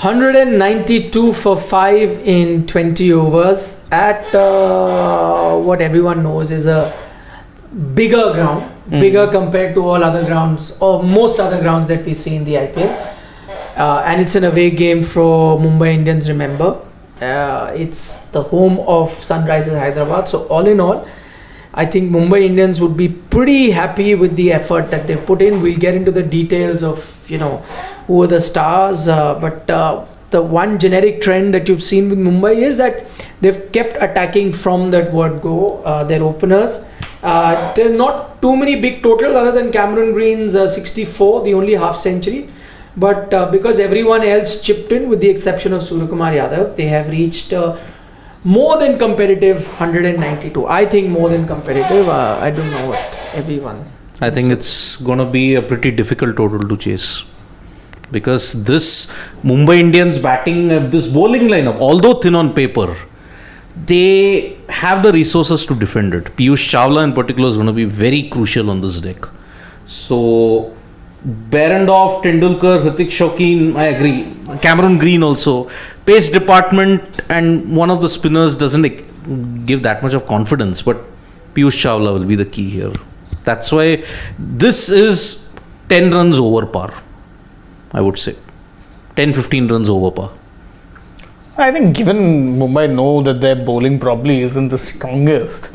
192 for 5 in 20 overs at what everyone knows is a bigger ground, bigger compared to all other grounds or most other grounds that we see in the IPL. And it's an away game for Mumbai Indians, remember. It's the home of Sunrisers Hyderabad. So all in all, I think Mumbai Indians would be pretty happy with the effort that they've put in. We'll get into the details of, who are the stars. But the one generic trend that you've seen with Mumbai is that they've kept attacking from that word go. Their openers. There are not too many big totals other than Cameron Green's 64, the only half century. But because everyone else chipped in with the exception of Suryakumar Yadav, they have reached more than competitive 192. I think more than competitive. I don't know what everyone. I think it's going to be a pretty difficult total to chase. Because this Mumbai Indians batting, this bowling lineup, although thin on paper, they have the resources to defend it. Piyush Chawla in particular is going to be very crucial on this deck. So, Behrendorff, Tendulkar, Hrithik Shokeen, I agree. Cameron Green also. Pace department and one of the spinners doesn't give that much of confidence, but Piyush Chawla will be the key here. That's why this is 10 runs over par, I would say. 10-15 runs over par. I think given Mumbai know that their bowling probably isn't the strongest,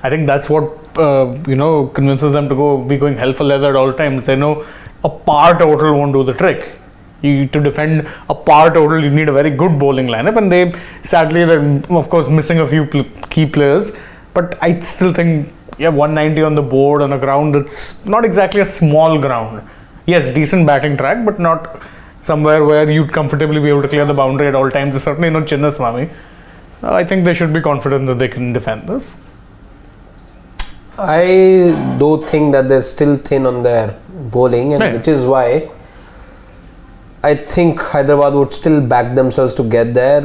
I think that's what convinces them to be going hell for leather at all times. They know a par total won't do the trick. To defend a par total, you need a very good bowling lineup, and they're of course missing a few key players. But I still think 190 on the board on a ground that's not exactly a small ground. Yes, decent batting track, but not somewhere where you'd comfortably be able to clear the boundary at all times. It's certainly not Chinnaswamy. I think they should be confident that they can defend this. I do think that they're still thin on their bowling, and which is why I think Hyderabad would still back themselves to get there.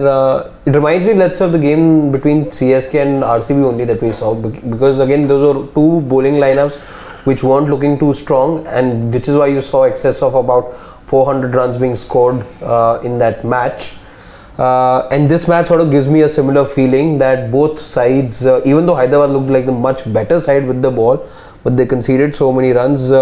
It reminds me, let's say, of the game between CSK and RCB only that we saw, because again those were two bowling lineups which weren't looking too strong, and which is why you saw excess of about 400 runs being scored in that match. And this match sort of gives me a similar feeling that both sides, even though Hyderabad looked like the much better side with the ball, but they conceded so many runs.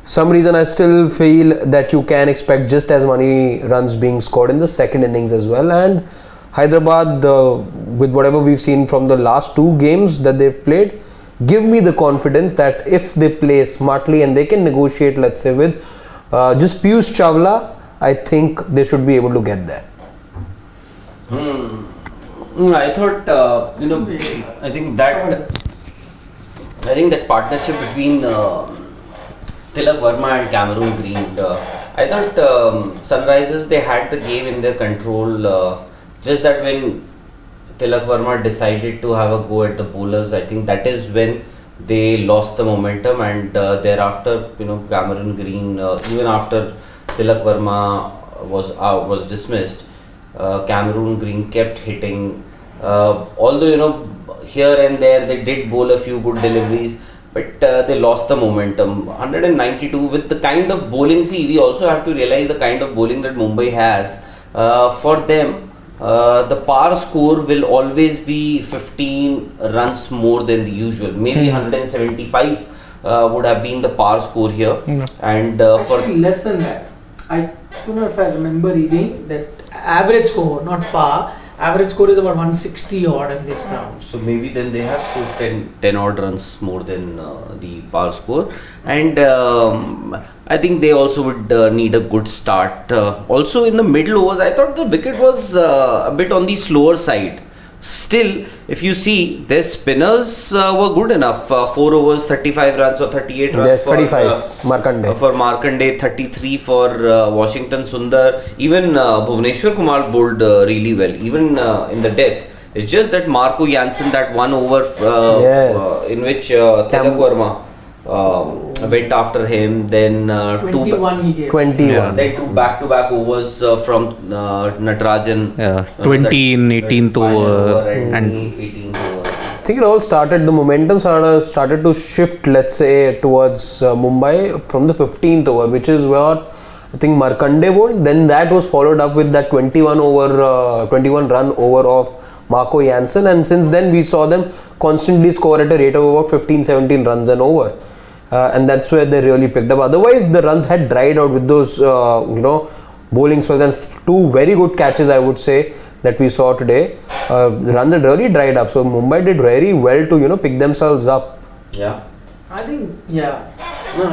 Some reason I still feel that you can expect just as many runs being scored in the second innings as well. And Hyderabad, with whatever we've seen from the last two games that they've played, give me the confidence that if they play smartly and they can negotiate, let's say, with just Piyush Chawla, I think they should be able to get there. I thought, I think that partnership between Tilak Verma and Cameron Green, I thought Sunrisers, they had the game in their control. Just that when Tilak Verma decided to have a go at the bowlers, I think that is when they lost the momentum, and thereafter, Cameron Green, even after Tilak Verma was dismissed, Cameron Green kept hitting. Although here and there they did bowl a few good deliveries, but they lost the momentum. 192 with the kind of bowling. See, we also have to realize the kind of bowling that Mumbai has. For them, the par score will always be 15 runs more than the usual. Maybe 175 would have been the par score here, and actually less than that. I don't know if I remember reading that average score, not par. Average score is about 160 odd in this ground. So maybe then they have scored 10 odd runs more than the par score, and I think they also would need a good start. Also in the middle overs, I thought the wicket was a bit on the slower side. Still, if you see, their spinners were good enough. 4 overs, 35 runs or 38 runs. There's 35 Markande. For Markande, 33 for Washington Sundar. Even Bhuvneshwar Kumar bowled really well, even in the death. It's just that Marco Jansen, that 1 over in which Tilak Verma went after him, then 21 he gave. 21. Then 2 back-to-back overs from Natarajan. 20 in 18th over and 18th over. I think it all started, the momentum started to shift, let's say, towards Mumbai from the 15th over, which is what I think Markanday bowled. Then that was followed up with that 21 run over of Marco Jansen, and since then we saw them constantly score at a rate of about 15-17 runs and over. And that's where they really picked up. Otherwise, the runs had dried out with those, bowling spells and two very good catches, I would say, that we saw today. The runs had really dried up. So Mumbai did very well to, pick themselves up. Yeah. I think, yeah. No.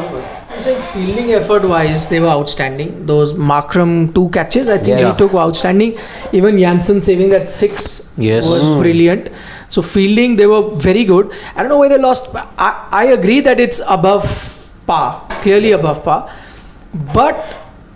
I'm saying fielding effort wise, they were outstanding. Those Markram 2 catches, I think Yes. he took outstanding. Even Jansen saving that 6 Yes. was brilliant. So fielding, they were very good. I don't know why they lost. I agree that it's above par, clearly above par. But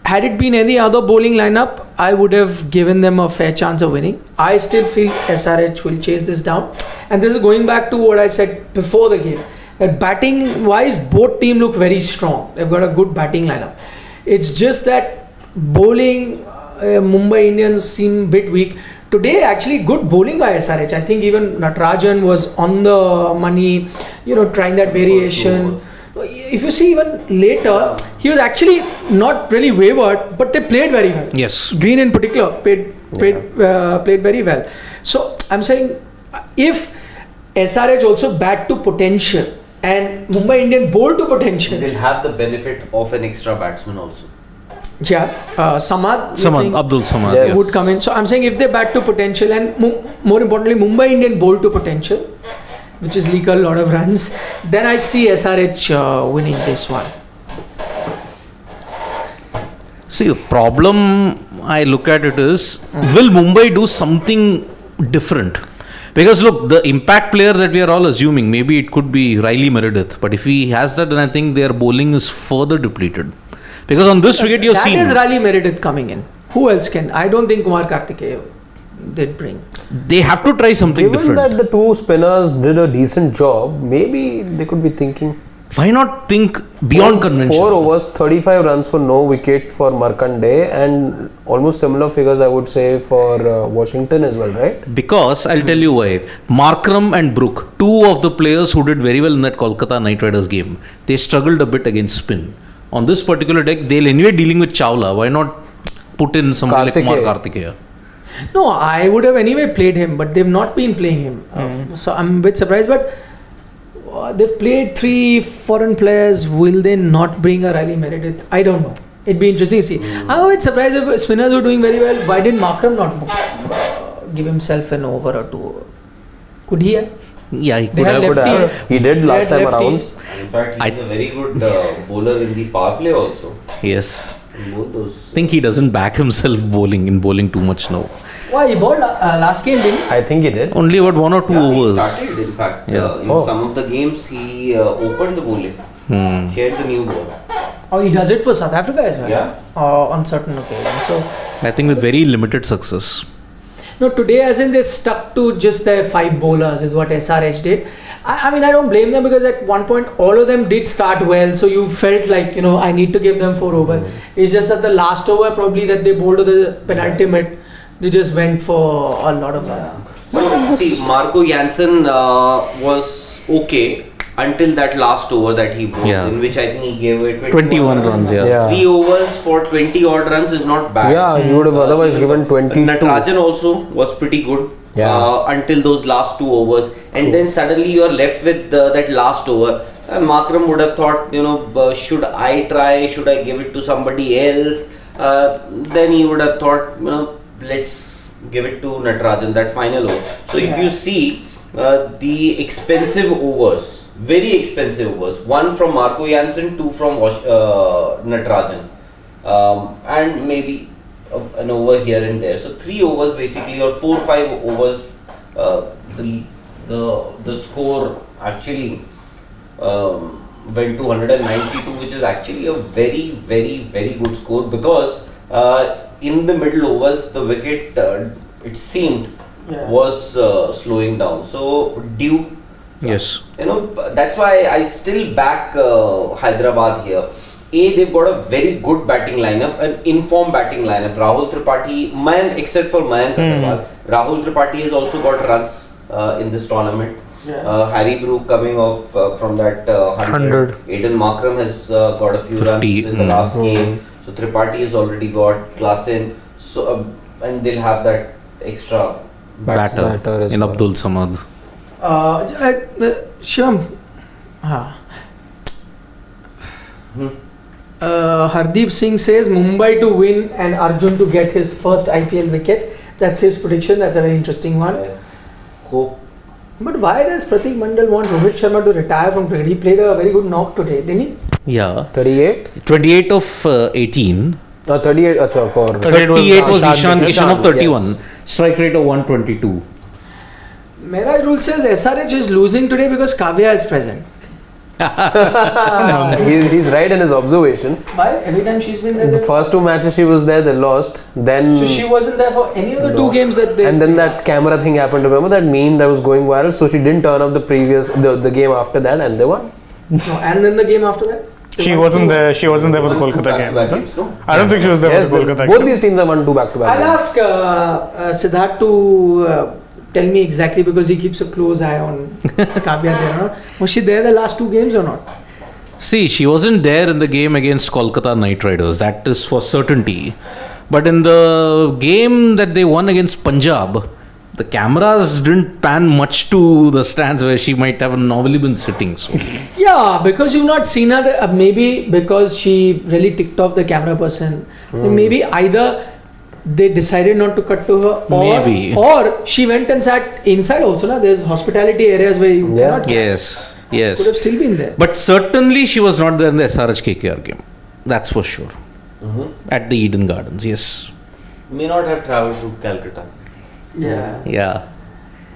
had it been any other bowling lineup, I would have given them a fair chance of winning. I still feel SRH will chase this down. And this is going back to what I said before the game. That batting wise, both teams look very strong. They've got a good batting lineup. It's just that bowling, Mumbai Indians seem a bit weak. Today, actually, good bowling by SRH. I think even Natarajan was on the money, trying that variation. If you see even later, he was actually not really wavered, but they played very well. Yes. Green in particular played very well. So I'm saying, if SRH also bat to potential and Mumbai Indian bowl to potential, They'll have the benefit of an extra batsman also. yeah, Samad Abdul Samad. Yes. Yeah. would come in. So I'm saying if they bat to potential and more importantly Mumbai Indian bowl to potential, which is leak a lot of runs, then I see SRH winning this one. See, the problem I look at it is, will Mumbai do something different? Because look, the impact player that we are all assuming, maybe it could be Riley Meredith, but if he has that, then I think their bowling is further depleted. Because on this wicket, you're seeing... That is Riley Meredith coming in. Who else can? I don't think Kumar Karthikeya did bring. They have to try something Given different. that the two spinners did a decent job, maybe they could be thinking. Why not think beyond convention? 4 overs, 35 runs for no wicket for Markanday, and almost similar figures I would say for Washington as well, right? Because I'll tell you why. Markram and Brook, two of the players who did very well in that Kolkata Knight Riders game, they struggled a bit against spin. On this particular deck, they'll anyway dealing with Chawla. Why not put in somebody like Kumar Karthikeya? No, I would have anyway played him, but they've not been playing him. So I'm a bit surprised, but they've played 3 foreign players. Will they not bring a Riley Meredith? I don't know. It'd be interesting to see. I'm a bit surprised if spinners were doing very well. Why didn't Markram not give himself an over or two? Could he have? Yeah, he They could had have. lefties. He did They last had time around. lefties. And in fact, he's a very good bowler in the power play also. Yes. In both those. I think he doesn't back himself in bowling too much now. Why he bowled last game, didn't he? I think he did. Only about 1 or 2 He overs. started, in fact, Yeah. in some of the games, he opened the bowling. Shared the new ball. Oh, he does it for South Africa as well. Yeah. On certain occasions. So. I think with very limited success. No, today as in they stuck to just their 5 bowlers is what SRH did. I mean, I don't blame them because at one point all of them did start well. So you felt like, I need to give them 4 overs. It's just that the last over probably that they bowled to the penultimate, they just went for a lot of runs. So, see, Marco Jansen was okay until that last over that he bowled, Yeah. in which I think he gave away 21 runs, yeah. 3 overs for 20 odd runs is not bad. Yeah, he would have otherwise even given 22. Natarajan also was pretty good until those last 2 overs, and then suddenly you are left with that last over. And Markram would have thought, should I try? Should I give it to somebody else? Then he would have thought, let's give it to Natarajan, that final over. So if you see the expensive overs, very expensive overs, 1 from Marco Jansen, 2 from Natarajan, and maybe an over here and there. So 3 overs basically, or 4-5 overs. The score actually went to 192, which is actually a very, very, very good score, because in the middle overs the wicket it seemed was slowing down. So Duke. Yes. That's why I still back Hyderabad here. They've got a very good batting lineup, an informed batting lineup. Rahul Tripathi, Mayank, except for Mayank Agarwal, Rahul Tripathi has also got runs in this tournament. Harry Brook coming off from that 100. Aiden Markram has got a few 50, runs in the last game. So Tripathi has already got Klassen, so and they'll have that extra batsman. Batter as in well. Abdul Samad. Shivam. Hardeep Singh says Mumbai to win and Arjun to get his first IPL wicket. That's his prediction. That's a very interesting one. Hope. But why does Pratik Mandal want Rohit Sharma to retire from cricket? He played a very good knock today, didn't he? Yeah. 38? 28 of 18. 38, acha, for 38 was Ishan Kishan, Kishan of 31. yes. Strike rate of 122. Mehraj Rule says SRH is losing today because Kavya is present. He's right in his observation. Why? Every time she's been there. The first two matches she was there, they lost. Then So she wasn't there for any of the No. two games that they. and then that camera thing happened. Remember that meme that was going viral? So she didn't turn up the game after that, and they won. No, and then the game after that. they She won wasn't two. there. She wasn't there for the Won two Kolkata back-to-back game. games, no? I don't think she was there Yes, for the Kolkata both game. these teams have won 2 back-to-back. I'll games. ask Siddharth to tell me exactly because he keeps a close eye on Kavya there. No? Was she there the last 2 games or not? See, she wasn't there in the game against Kolkata Knight Riders. That is for certainty. But in the game that they won against Punjab, the cameras didn't pan much to the stands where she might have normally been sitting. So. Yeah, because you've not seen her. Maybe because she really ticked off the camera person. Then maybe either they decided not to cut to her, or she went and sat inside also. Na? There's hospitality areas where you Yeah. cannot. Could have Yes. still been there. But certainly she was not there in the SRH KKR game. That's for sure. At the Eden Gardens, yes. May not have travelled to Calcutta. Yeah. Yeah.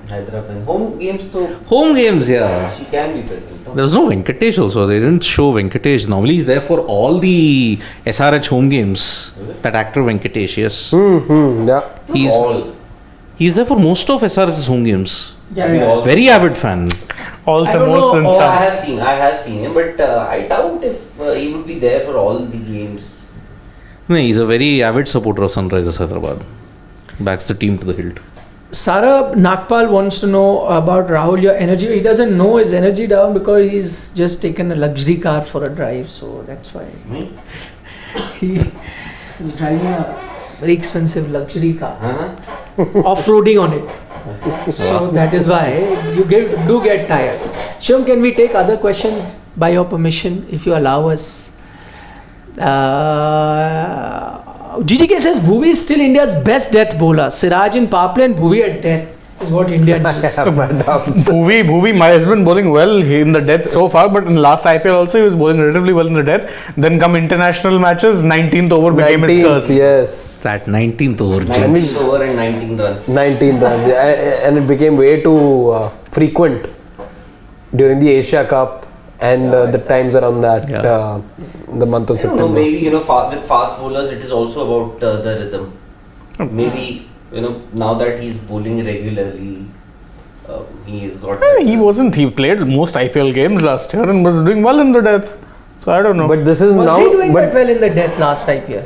Hyderabad. Home games though, Home games, yeah. she can be present. No? There was no Venkatesh also. They didn't show Venkatesh. Normally he's there for all the SRH home games. That actor Venkatesh, yes. Yeah. He's All. he's there for most of SRH's home games. Yeah, We yeah. all- Very avid fan. I Also, don't most know, than or some. I have seen him, but I doubt if he would be there for all the games. No, he's a very avid supporter of Sunrisers Hyderabad. Backs the team to the hilt. Sarab Nagpal wants to know about Rahul, your energy. He doesn't know his energy down because he's just taken a luxury car for a drive, so that's why he is driving a very expensive luxury car, off-roading on it. So that is why you do get tired. Shivam, can we take other questions by your permission, if you allow us? GGK says Bhuvi is still India's best death bowler. Siraj in power play and Bhuvi at death is what India needs. Bhuvi has been bowling well in the death so far, but in last IPL also he was bowling relatively well in the death. Then come international matches, 19th over became his 19th, curse. yes. That 19th over 19 jinx. over and 19 runs. 19 runs. And it became way too frequent during the Asia Cup and the times around that, Yeah. the month of I don't know, September. maybe with fast bowlers it is also about the rhythm. Maybe now that he's bowling regularly, he has got. He played most IPL games last year and was doing well in the death. So I don't know. But this is Was now. he doing but that well in the death last IPL?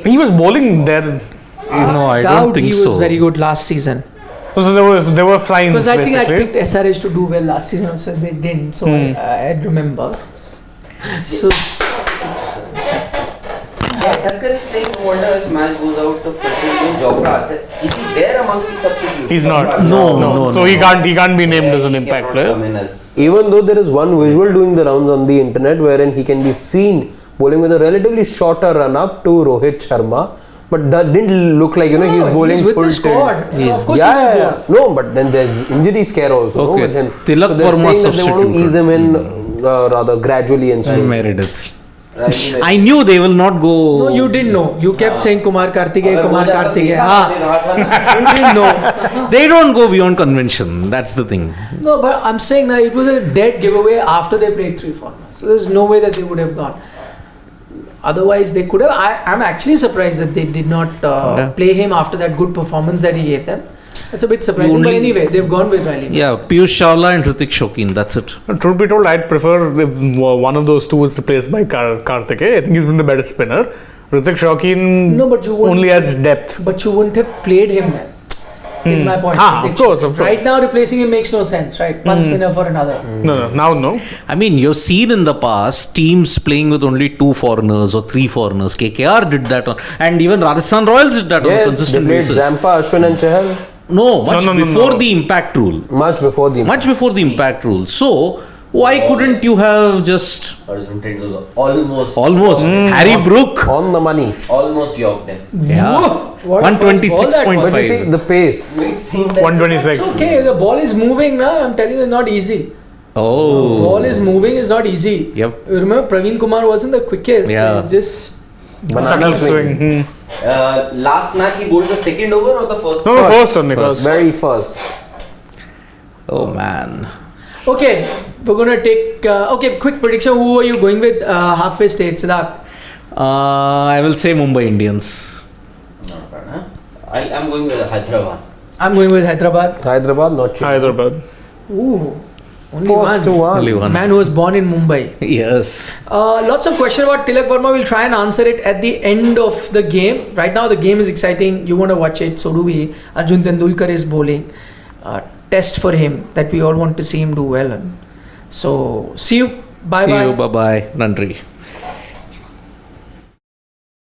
he was bowling there. No, I Doubt don't think he so. was very good last season. So there were signs. Because I think I basically. picked SRH to do well last season, so they didn't. So I remember. So Thakkar is saying, wonder if match goes out of control. Jofra Archer, is he there amongst the substitutes? He's not. Jofra Archer? No. So he can't be named as an He impact cannot player. come in as- Even though there is one visual doing the rounds on the internet wherein he can be seen bowling with a relatively shorter run up to Rohit Sharma, but that didn't look like he's bowling he's with full the squad. tilt. So of course yeah, he will yeah, yeah. No, but then there's injury scare also Okay. with him. Tilak so they're Verma saying that they want to ease him in rather gradually and slowly. Meredith. Right. I knew they will not go. No, you didn't know. You kept saying Kumar Kartikeya, Kumar Kartikeya. You didn't know. They don't go beyond convention. That's the thing. No, but I'm saying that it was a dead giveaway after they played 3-4 months. So there's no way that they would have gone. Otherwise, they could have. I'm actually surprised that they did not play him after that good performance that he gave them. That's a bit surprising. But anyway, they've gone with Riley. Yeah, Piyush Chawla and Hrithik Shokeen. That's it. Truth be told, I'd prefer if one of those two was replaced by Karthikeya. I think he's been the better spinner. Hrithik Shokeen No, but you wouldn't- only adds depth. But you wouldn't have played him then. Is my point. Of course. Right now, replacing him makes no sense, right? One spinner for another. No, now no. I mean, you've seen in the past teams playing with only 2 foreigners or 3 foreigners. KKR did that, and even Rajasthan Royals did that on a Yes, they consistent played basis. Zampa, Ashwin and Chahal. No, much No. before the impact rule. Much before the Much before the impact rule. So, why couldn't you have just Arjun Tendulkar almost Harry Brook? on the money. almost yorked them. Yeah. What first ball that was. 126.5. But you see the pace. It seemed that 126. It's okay, the ball is moving now. I'm telling you, it's not easy. Oh. Ball is moving, it's not easy. Yep. Remember, Praveen Kumar wasn't the quickest. Yeah. It's just Banana swing. last match he bowled the second over or the first? No, over? first only. First. Very first. Oh man. okay. We're gonna take quick prediction. Who are you going with halfway stage, Siddharth? I will say Mumbai Indians. Not bad, huh? I'm going with Hyderabad. I'm going with Hyderabad. Hyderabad, not cheap. Hyderabad. Ooh, only First to one. Only one. Man who was born in Mumbai. Yes. Lots of questions about Tilak Verma. We'll try and answer it at the end of the game. Right now, the game is exciting. You want to watch it. So do we. Arjun Tendulkar is bowling. Test for him that we all want to see him do well on. So, see you. Bye bye. See you. Bye bye. Nandri.